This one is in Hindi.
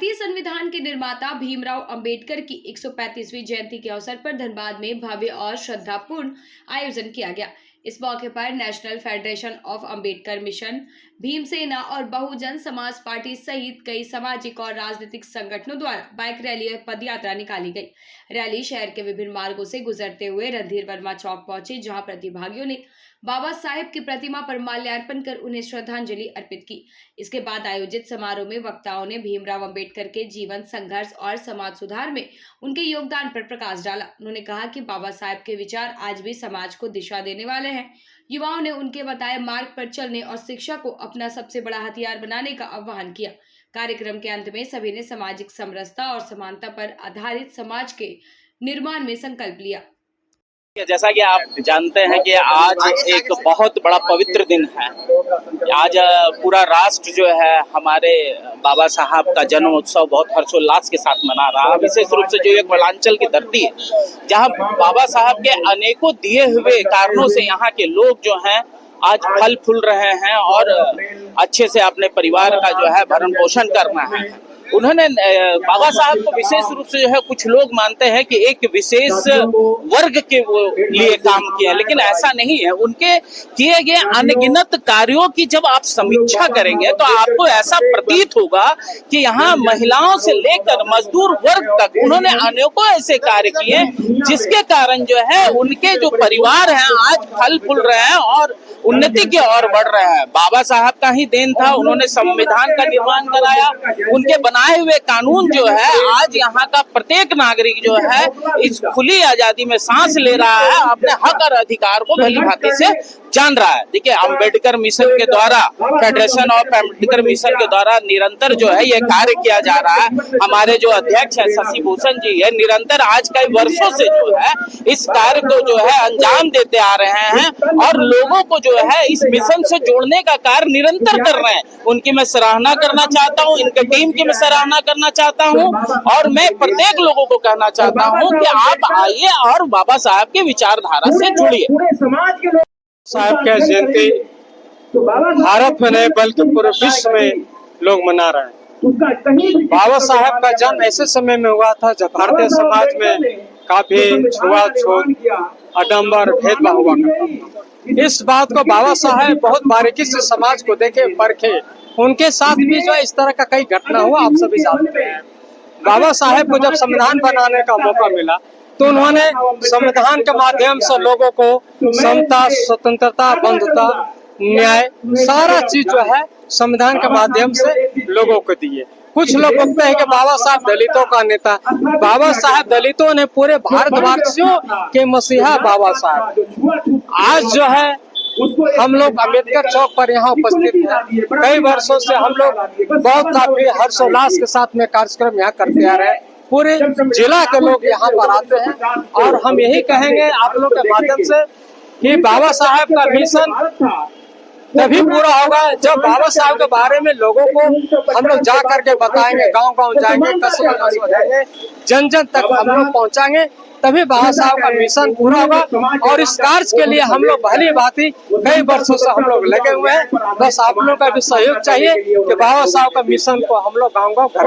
भारतीय संविधान के निर्माता भीमराव अंबेडकर की 135वीं जयंती के अवसर पर धनबाद में भव्य और श्रद्धापूर्ण आयोजन किया गया। इस मौके पर national federation of Ambedkar mission, Bhimsena और बहुजन समाज पार्टी सहित कई सामाजिक और राजनीतिक संगठनों द्वारा बाइक रैली और पदयात्रा निकाली गई। रैली शहर के विभिन्न मार्गों से गुजरते हुए रणधीर वर्मा चौक पहुंची, जहां प्रतिभागियों ने बाबा साहेब की प्रतिमा पर माल्यार्पण कर उन्हें श्रद्धांजलि अर्पित की। इसके बाद आयोजित समारोह में वक्ताओं ने भीमराव अंबेडकर के जीवन, संघर्ष और समाज सुधार में उनके योगदान पर प्रकाश डाला। उन्होंने कहा कि बाबा साहेब के विचार आज भी समाज को दिशा देने वाले हैं। युवाओं ने उनके बताए मार्ग पर चलने और शिक्षा को अपना सबसे बड़ा हथियार बनाने का आह्वान किया। कार्यक्रम के अंत में सभी ने सामाजिक समरसता और समानता पर आधारित समाज के निर्माण में संकल्प लिया। जैसा कि आप जानते हैं कि आज एक बहुत बड़ा पवित्र दिन है। आज पूरा राष्ट्र जो है हमारे बाबा साहब का जन्म उत्सव बहुत हर्षोल्लास के साथ मना रहा है। विशेष रूप से जो एक वनांचल की धरती है, जहां बाबा साहब के अनेकों दिए हुए कारणों से यहाँ के लोग जो हैं आज फल फूल रहे हैं और अच्छे से अपने परिवार का जो है भरण पोषण कर रहे हैं। उन्होंने बाबा साहब को विशेष रूप से जो है कुछ लोग मानते हैं कि एक विशेष वर्ग के लिए काम किया, लेकिन ऐसा नहीं है। उनके किए गए अनगिनत कार्यों की जब आप समीक्षा करेंगे तो आपको ऐसा प्रतीत होगा कि यहाँ महिलाओं से लेकर मजदूर वर्ग तक उन्होंने अनेकों ऐसे कार्य किए जिसके कारण जो है उनके जो परिवार हैं आज फल फूल रहे हैं और उन्नति की ओर बढ़ रहे हैं। बाबा साहब का ही देन था, उन्होंने संविधान का निर्माण कराया। उनके बनाए हुए कानून जो है आज यहाँ का प्रत्येक नागरिक जो है इस खुली आजादी में सांस ले रहा है, अपने हक और अधिकार को भली भांति से जान रहा है। देखिए, अंबेडकर मिशन के द्वारा, फेडरेशन ऑफ अंबेडकर मिशन के द्वारा निरंतर जो है ये कार्य किया जा रहा है। हमारे जो अध्यक्ष है शशि भूषण जी है, निरंतर आज कई वर्षों से जो है इस कार्य को जो है अंजाम देते आ रहे हैं और लोगों को जो है इस मिशन से जोड़ने का कार्य निरंतर कर रहे हैं। उनकी मैं सराहना करना चाहता हूँ, इनके टीम की मैं सराहना करना चाहता हूँ और मैं प्रत्येक लोगों को कहना चाहता हूँ कि आप आइए और बाबा साहब की विचारधारा से जुड़िए। साहब का जयंती भारत में नहीं बल्कि पूरे विश्व में लोग मना रहे हैं। बाबा साहब का जन्म ऐसे समय में हुआ था जब भारतीय समाज में काफी छुआछूत, आडंबर, भेदभाव हुआ करता था। इस बात को बाबा साहब बहुत बारीकी से समाज को देखे, परखे। उनके साथ भी जो इस तरह का कई घटना हुआ, आप सभी जानते हैं। बाबा साहब को जब संविधान बनाने का मौका मिला तो उन्होंने संविधान के माध्यम से लोगों को समता, स्वतंत्रता, बंधुता, न्याय, सारा चीज जो है संविधान के माध्यम से लोगों को दिए। कुछ लोग कहते हैं कि बाबा साहब दलितों का नेता। बाबा साहब दलितों ने पूरे भारतवासियों के मसीहा बाबा साहब। आज जो है हम लोग अम्बेडकर चौक पर यहाँ उपस्थित हैं। कई वर्षों से हम लोग बहुत काफी हर्षोल्लास के साथ में कार्यक्रम यहाँ करते आ रहे हैं। पूरे जिला के लोग यहाँ पर आते हैं और हम यही कहेंगे आप लोग के माध्यम से कि बाबा साहब का मिशन तभी पूरा होगा जब बाबा साहब के बारे में लोगों को हम लोग जा करके बताएंगे, गांव-गांव जाएंगे, कस्बा-कस्बा जाएंगे, जन जन तक हम लोग पहुंचाएंगे, तभी बाबा साहब का मिशन पूरा होगा। और इस कार्य के लिए हम लोग भली भांति कई वर्षों से हम लोग लगे हुए हैं। बस आप लोगों का भी सहयोग चाहिए कि बाबा साहब का मिशन को हम लोग गाँव-गाँव घर